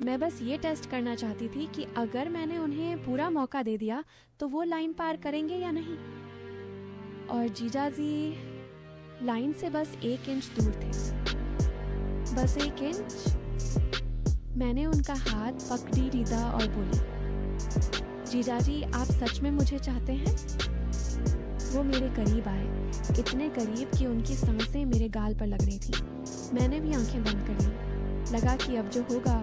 मैं बस ये टेस्ट करना चाहती थी कि अगर मैंने उन्हें पूरा मौका दे दिया तो वो लाइन पार करेंगे या नहीं। और जीजाजी लाइन से बस 1 इंच दूर थे, बस 1 इंच। मैंने उनका हाथ पकड़ी रीदा और बोली, जीजाजी आप सच में मुझे चाहते हैं? वो मेरे करीब आए, इतने करीब कि उनकी सांसें मेरे गाल पर लग रही थी। मैंने भी आंखें बंद कर ली। लगा कि अब जो होगा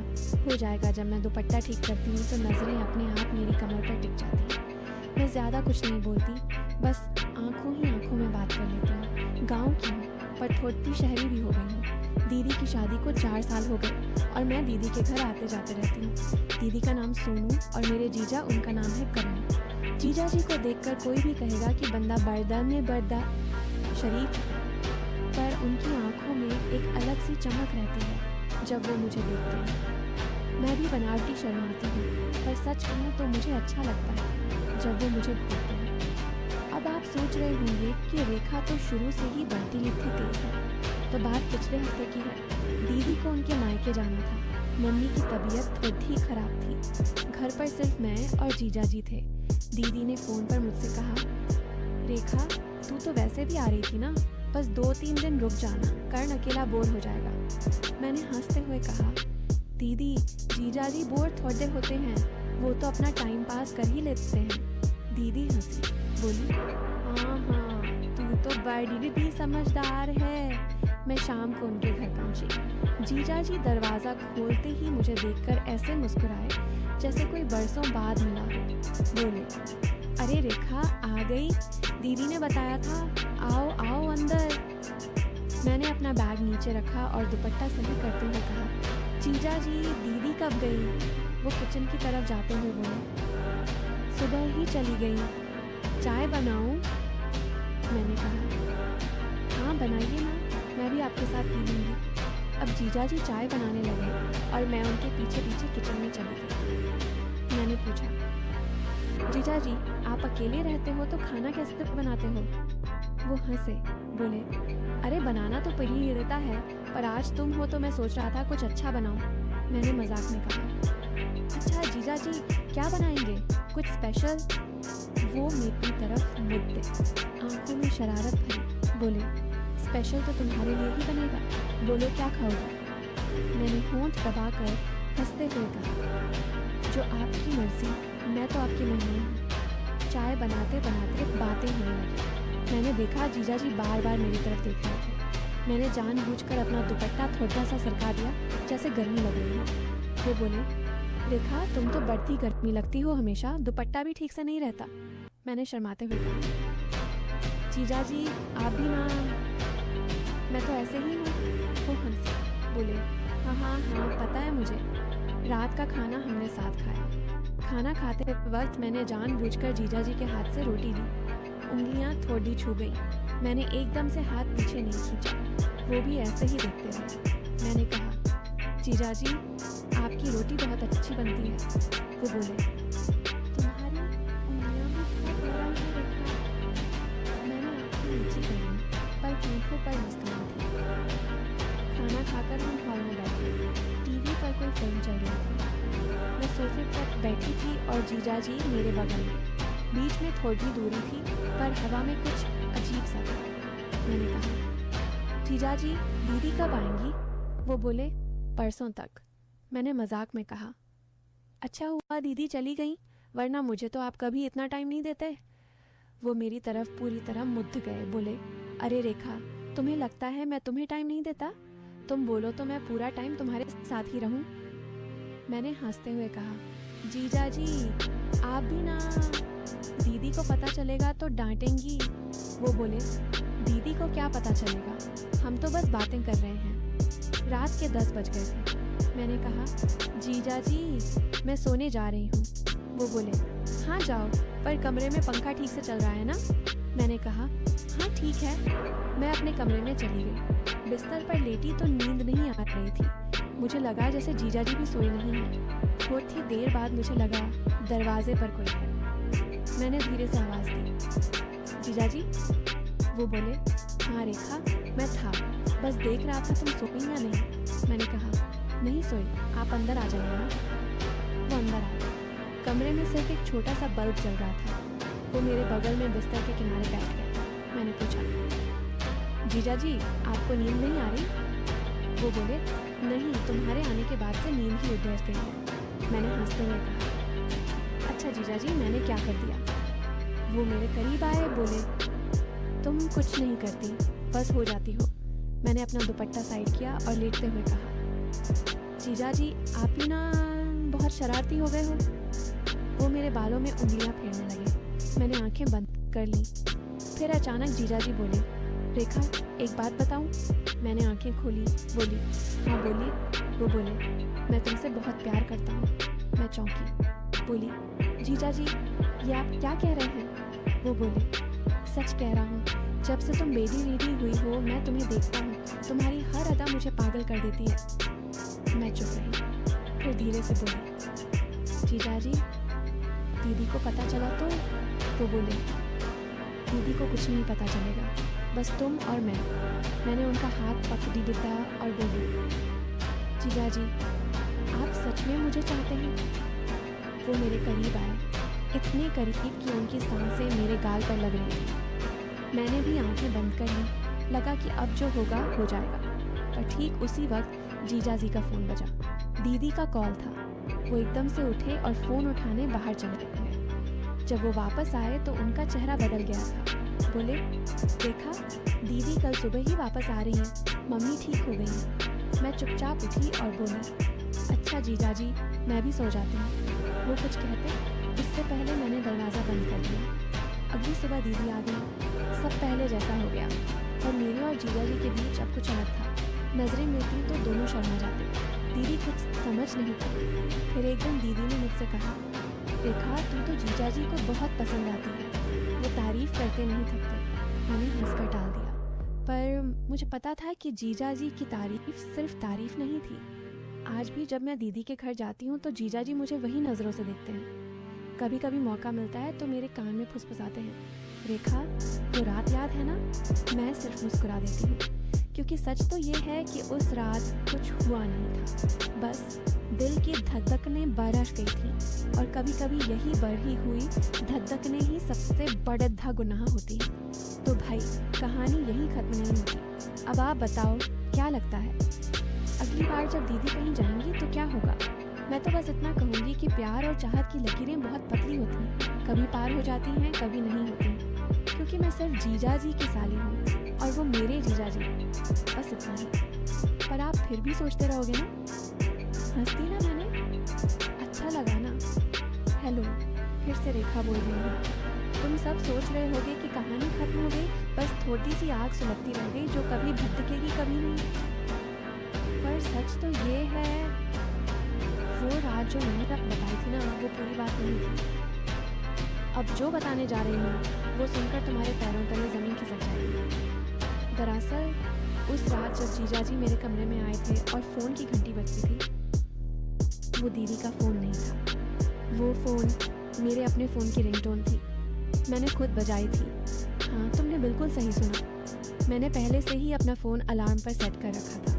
हो जाएगा। जब मैं दुपट्टा ठीक करती हूँ तो नज़रें अपने आप मेरी कमर पर टिक जाती हैं। मैं ज़्यादा कुछ नहीं बोलती, बस आंखों ही आंखों में बात कर लेती हूँ। गाँव की हूँ पर थोड़ी शहरी भी हो गई हूँ। दीदी की शादी को 4 साल हो गए और मैं दीदी के घर आते जाते रहती हूँ। दीदी का नाम सोनू और मेरे जीजा उनका नाम है करण। जीजा जी को देखकर कोई भी कहेगा कि बंदा बर्दा में बर्दा शरीफ है, पर उनकी आंखों में एक अलग सी चमक रहती है जब वो मुझे देखते हैं। मैं भी बनावटी शर्माती हूँ, पर सच कहूँ तो मुझे अच्छा लगता है जब वो मुझे घूरते हैं। अब आप सोच रहे होंगे कि रेखा तो शुरू से ही बढ़ती लिखती तेज है, तो बात पिछले हफ्ते की है। दीदी को उनके मायके जाना था। मम्मी की तबीयत थोड़ी खराब थी। घर पर सिर्फ मैं और जीजा जी थे। दीदी ने फ़ोन पर मुझसे कहा, रेखा तू तो वैसे भी आ रही थी ना, बस 2-3 दिन रुक जाना, कर्ण अकेला बोर हो जाएगा। मैंने हंसते हुए कहा, दीदी जीजाजी बोर थोड़े होते हैं, वो तो अपना टाइम पास कर ही लेते हैं। दीदी हंसी, बोली, हाँ तू तो बड़ी भी समझदार है। मैं शाम को उनके घर पहुंची। जीजाजी दरवाज़ा खोलते ही मुझे देखकर ऐसे मुस्कुराए जैसे कोई बरसों बाद मिला हो। बोले, अरे रेखा आ गई, दीदी ने बताया था, आओ आओ अंदर। मैंने अपना बैग नीचे रखा और दुपट्टा सही करते हुए कहा, जीजा जी दीदी कब गई? वो किचन की तरफ जाते हुए बोले, सुबह ही चली गई, चाय बनाऊं? मैंने कहा, हाँ बनाइए ना, मैं भी आपके साथ पी लूँगी। अब जीजा जी चाय बनाने लगे और मैं उनके पीछे पीछे किचन में चली गई। मैंने पूछा, जीजा जी आप अकेले रहते हो तो खाना कैसे बनाते हो? वो हंसे, बोले, अरे बनाना तो पड़ ही रहता है, पर आज तुम हो तो मैं सोच रहा था कुछ अच्छा बनाऊं। मैंने मजाक में कहा, अच्छा जीजा जी क्या बनाएंगे, कुछ स्पेशल? वो मेरी तरफ मुड़ते, आंखों में शरारत भरी, बोले, स्पेशल तो तुम्हारे लिए ही बनेगा, बोलो क्या खाओगे? मैंने होंठ दबाकर हंसते हुए कहा, जो आपकी मर्जी, मैं तो आपकी मेहमान हूँ। चाय बनाते बनाते बातें होने लगी। मैंने देखा जीजाजी बार बार मेरी तरफ देख रहे थे। मैंने जानबूझकर अपना दुपट्टा थोड़ा सा सरका दिया जैसे गर्मी लग रही हो। वो बोले, रेखा तुम तो बढ़ती गर्मी लगती हो हमेशा, दुपट्टा भी ठीक से नहीं रहता। मैंने शर्माते हुए कहा, जीजाजी आप भी ना, मैं तो ऐसे ही हूँ। वो हंसे, बोले, हाँ पता है मुझे, रात का खाना हमने साथ खाया। खाना खाते वक्त मैंने जानबूझकर जीजाजी के हाथ से रोटी ली। उंगलियां थोड़ी छू गई। मैंने एकदम से हाथ पीछे नहीं खींचा, वो भी ऐसे ही देखते रहे। मैंने कहा, जीजाजी आपकी रोटी बहुत अच्छी बनती है। वो बोले, तुम्हारी उंगलियां भी बहुत नरम है रेखा। मैंने आंखें नीची कर ली, पर होठों पर मुस्कान थी। खाना खाकर हम हॉल में बैठे। टीवी पर कोई फिल्म चल रही थी। मैं सोफे पर बैठी थी और जीजाजी मेरे बगल में। बीच में थोड़ी दूरी थी, पर हवा में कुछ अजीब सा था। मैंने कहा, जीजाजी दीदी कब आएंगी? वो बोले, परसों तक। मैंने मजाक में कहा, अच्छा हुआ दीदी चली गई, वरना मुझे तो आप कभी इतना टाइम नहीं देते। वो मेरी तरफ पूरी तरह मुद्द गए। बोले, अरे रेखा तुम्हें लगता है मैं तुम्हें टाइम नहीं देता? तुम बोलो तो मैं पूरा टाइम तुम्हारे साथ ही रहूं। मैंने हंसते हुए कहा, जीजाजी आप भी ना, दीदी को पता चलेगा तो डांटेंगी। वो बोले, दीदी को क्या पता चलेगा, हम तो बस बातें कर रहे हैं। रात के 10 बज गए थे। मैंने कहा, जीजाजी मैं सोने जा रही हूँ। वो बोले, हाँ जाओ, पर कमरे में पंखा ठीक से चल रहा है ना? मैंने कहा, हाँ ठीक है। मैं अपने कमरे में चली गई। बिस्तर पर लेटी तो नींद नहीं आ रही थी। मुझे लगा जैसे जीजाजी भी सोए नहीं हैं। थोड़ी देर बाद मुझे लगा दरवाजे पर कोई है। मैंने धीरे से आवाज़ दी, जीजाजी? वो बोले, हाँ रेखा मैं था, बस देख रहा था तुम सोई या नहीं। मैंने कहा, नहीं सोई, आप अंदर आ जाइए ना। वो अंदर आ गए। कमरे में सिर्फ एक छोटा सा बल्ब जल रहा था। वो मेरे बगल में बिस्तर के किनारे बैठ गए। मैंने पूछा, जीजा जी आपको नींद नहीं आ रही? वो बोले, नहीं, तुम्हारे आने के बाद से नींद ही उतर गई है। मैंने हंसते हुए कहा, अच्छा जीजा जी मैंने क्या कर दिया? वो मेरे करीब आए, बोले, तुम कुछ नहीं करती, बस हो जाती हो। मैंने अपना दुपट्टा साइड किया और लेटते हुए कहा, जीजा जी आप ही ना बहुत शरारती हो गए हो। वो मेरे बालों में उंगलियां फेरने लगे। मैंने आंखें बंद कर ली। फिर अचानक जीजा जी बोले, रेखा एक बात बताऊं? मैंने आंखें खोली, बोली, हाँ बोलिए। वो बोले, मैं तुमसे बहुत प्यार करता हूँ। मैं चौंकी, बोली, जीजा जी ये आप क्या कह रहे हैं? वो बोले, सच कह रहा हूँ, जब से तुम बेटी रेडी हुई हो मैं तुम्हें देखता हूँ, तुम्हारी हर अदा मुझे पागल कर देती है। मैं चुप रही। फिर धीरे से बोली, जीजा जी दीदी को पता चला तो? वो बोले, दीदी को कुछ नहीं पता चलेगा, बस तुम और मैं। मैंने उनका हाथ पकड़ी दिया और बोली, जीजा जी आप सच में मुझे चाहते हैं? वो मेरे करीब आए, इतने करीब कि उनकी सांसें मेरे गाल पर लग रही थी। मैंने भी आंखें बंद कर ली। लगा कि अब जो होगा हो जाएगा। पर ठीक उसी वक्त जीजा जी का फ़ोन बजा। दीदी का कॉल था। वो एकदम से उठे और फ़ोन उठाने बाहर चले गए। जब वो वापस आए तो उनका चेहरा बदल गया था। बोले, देखा दीदी कल सुबह ही वापस आ रही हैं, मम्मी ठीक हो गई हैं। मैं चुपचाप उठी और बोली, अच्छा जीजा जी मैं भी सो जाती हूँ। वो कुछ कहते इससे पहले मैंने दरवाज़ा बंद कर दिया। अगली सुबह दीदी आ गई। सब पहले जैसा हो गया और मेरे और जीजा जी के बीच अब कुछ अलग था। नजरें मिलती तो दोनों शर्मा जाते। दीदी कुछ समझ नहीं पाई। फिर एक दिन दीदी ने मुझसे कहा, रेखा तू तो जीजा जी को बहुत पसंद आती है, वो तारीफ करते नहीं थकते। मैंने हंसकर टाल दिया, पर मुझे पता था कि जीजा जी की तारीफ सिर्फ तारीफ नहीं थी। आज भी जब मैं दीदी के घर जाती हूँ तो जीजा जी मुझे वही नज़रों से देखते हैं। कभी कभी मौका मिलता है तो मेरे कान में फुसफुसाते हैं, रेखा वो रात याद है ना? मैं सिर्फ मुस्कुरा देती हूँ, क्योंकि सच तो ये है कि उस रात कुछ हुआ नहीं था। बस दिल की धड़कनें बरस गई थी और कभी कभी यही बढ़ी हुई धड़कनें ही सबसे बड़ा गुनाह होती है। तो भाई कहानी यही खत्म नहीं होती। अब आप बताओ क्या लगता है अगली बार जब दीदी कहीं जाएंगी तो क्या होगा? मैं तो बस इतना कहूँगी कि प्यार और चाहत की लकीरें बहुत पतली होती हैं, कभी पार हो जाती हैं कभी नहीं होती, क्योंकि मैं सिर्फ जीजा जी की साली हूँ और वो मेरे जीजा जी। बस इतना ही। पर आप फिर भी सोचते रहोगे ना? हंसती ना मैंने? अच्छा लगा ना? हेलो, फिर से रेखा बोल रही हूँ। तुम सब सोच रहे होगे कि कहानी खत्म हो गई, बस थोड़ी सी आग सुलगती रह गई जो कभी भड़केगी कभी नहीं। पर सच तो ये है, वो रात जो मैंने तब बताई थी ना, वो पूरी बात नहीं थी। अब जो बताने जा रही हूँ वो सुनकर तुम्हारे पैरों तले ज़मीन खिसक जाएगी। दरअसल उस रात जब जीजा जी मेरे कमरे में आए थे और फ़ोन की घंटी बजती थी, वो दीदी का फ़ोन नहीं था। वो फ़ोन मेरे अपने फ़ोन की रिंगटोन थी। मैंने खुद बजाई थी। हाँ, तुमने बिल्कुल सही सुना। मैंने पहले से ही अपना फ़ोन अलार्म पर सेट कर रखा था।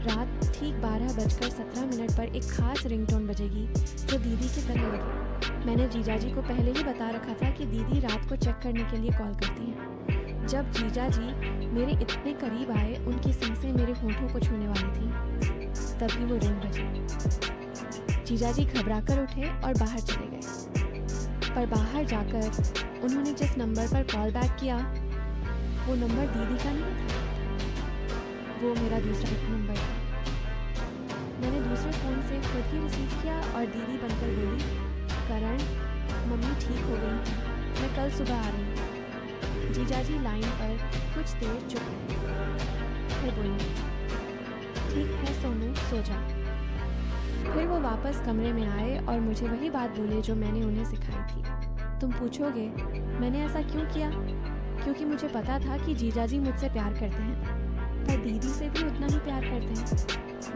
रात ठीक 12:17 पर एक खास रिंगटोन बजेगी जो दीदी की तरह लगी। मैंने जीजा जी को पहले ही बता रखा था कि दीदी रात को चेक करने के लिए कॉल करती हैं। जब जीजा जी मेरे इतने करीब आए, उनकी सांसें मेरे होंठों को छूने वाली थी, तभी वो रिंग बजी। जीजा जी घबराकर उठे और बाहर चले गए। पर बाहर जाकर उन्होंने जिस नंबर पर कॉल बैक किया, वो नंबर दीदी का नहीं था, वो मेरा दूसरा नंबर था। मैंने दूसरे फ़ोन से खुद ही रिसीव किया और दीदी बनकर बोली, करण मम्मी ठीक हो गई हैं, मैं कल सुबह आ रही हूँ। जीजा जी लाइन पर कुछ देर चुप रहे, फिर बोले, ठीक है सोनू सो जा। फिर वो वापस कमरे में आए और मुझे वही बात बोले जो मैंने उन्हें सिखाई थी। तुम पूछोगे मैंने ऐसा क्यों किया? क्योंकि मुझे पता था कि जीजा जी मुझसे प्यार करते हैं, पर दीदी से भी उतना ही प्यार करते हैं।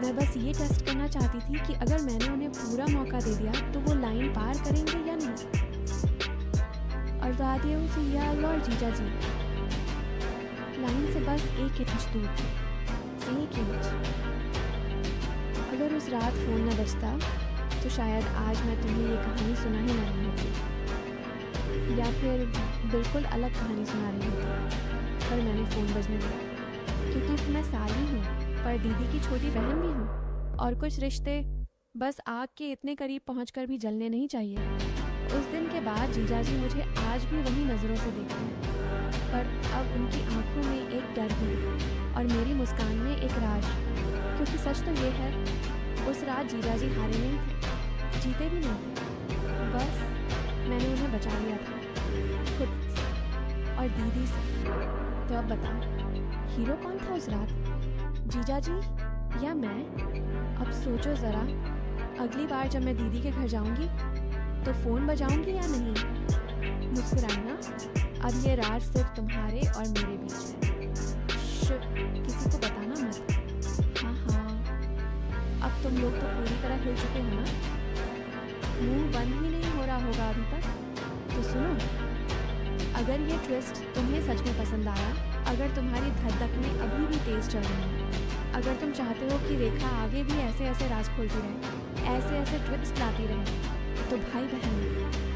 मैं बस ये टेस्ट करना चाहती थी कि अगर मैंने उन्हें पूरा मौका दे दिया तो वो लाइन पार करेंगे या नहीं। और वादियों से यार और जीजा जी लाइन से बस 1 इंच दूर थे, 1 इंच। अगर उस रात फ़ोन न बजता तो शायद आज मैं तुम्हें ये कहानी सुना ही नहीं होती, या फिर बिल्कुल अलग कहानी सुना रही होती। पर मैंने फ़ोन बजने दिया क्योंकि मैं साली हूँ, पर दीदी की छोटी बहन भी हूँ, और कुछ रिश्ते बस आग के इतने करीब पहुँचकर भी जलने नहीं चाहिए। उस दिन के बाद जीजाजी मुझे आज भी वही नज़रों से देखते हैं, पर अब उनकी आंखों में एक डर भी और मेरी मुस्कान में एक राज। क्योंकि सच तो ये है, उस रात जीजाजी हारे नहीं थे, जीते भी नहीं थे, बस मैंने उन्हें बचा लिया था, खुद से और दीदी से। तो अब बताओ, हीरो कौन था उस रात, जीजाजी या मैं? अब सोचो ज़रा, अगली बार जब मैं दीदी के घर जाऊंगी तो फ़ोन बजाऊंगी या नहीं? मुस्कुराई ना, अब ये राज सिर्फ तुम्हारे और मेरे बीच है। किसी को बताना मत। हाँ, अब तुम लोग तो पूरी तरह हिल चुके हो ना? मुंह बंद ही नहीं हो रहा होगा अभी तक। तो सुनो, अगर ये ट्विस्ट तुम्हें सच में पसंद आया, अगर तुम्हारी धड़कनें अभी भी तेज चल रही हैं, अगर तुम चाहते हो कि रेखा आगे भी ऐसे ऐसे राज खोलती रहे, ऐसे ऐसे ट्विस्ट लाती रहे, तो भाई बहन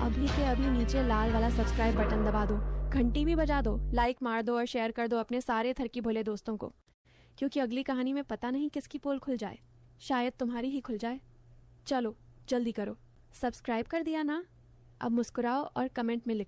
अभी के अभी नीचे लाल वाला सब्सक्राइब बटन दबा दो, घंटी भी बजा दो, लाइक मार दो और शेयर कर दो अपने सारे थरकी भोले दोस्तों को, क्योंकि अगली कहानी में पता नहीं किसकी पोल खुल जाए, शायद तुम्हारी ही खुल जाए। चलो जल्दी करो, सब्सक्राइब कर दिया ना? अब मुस्कुराओ और कमेंट में लिखो।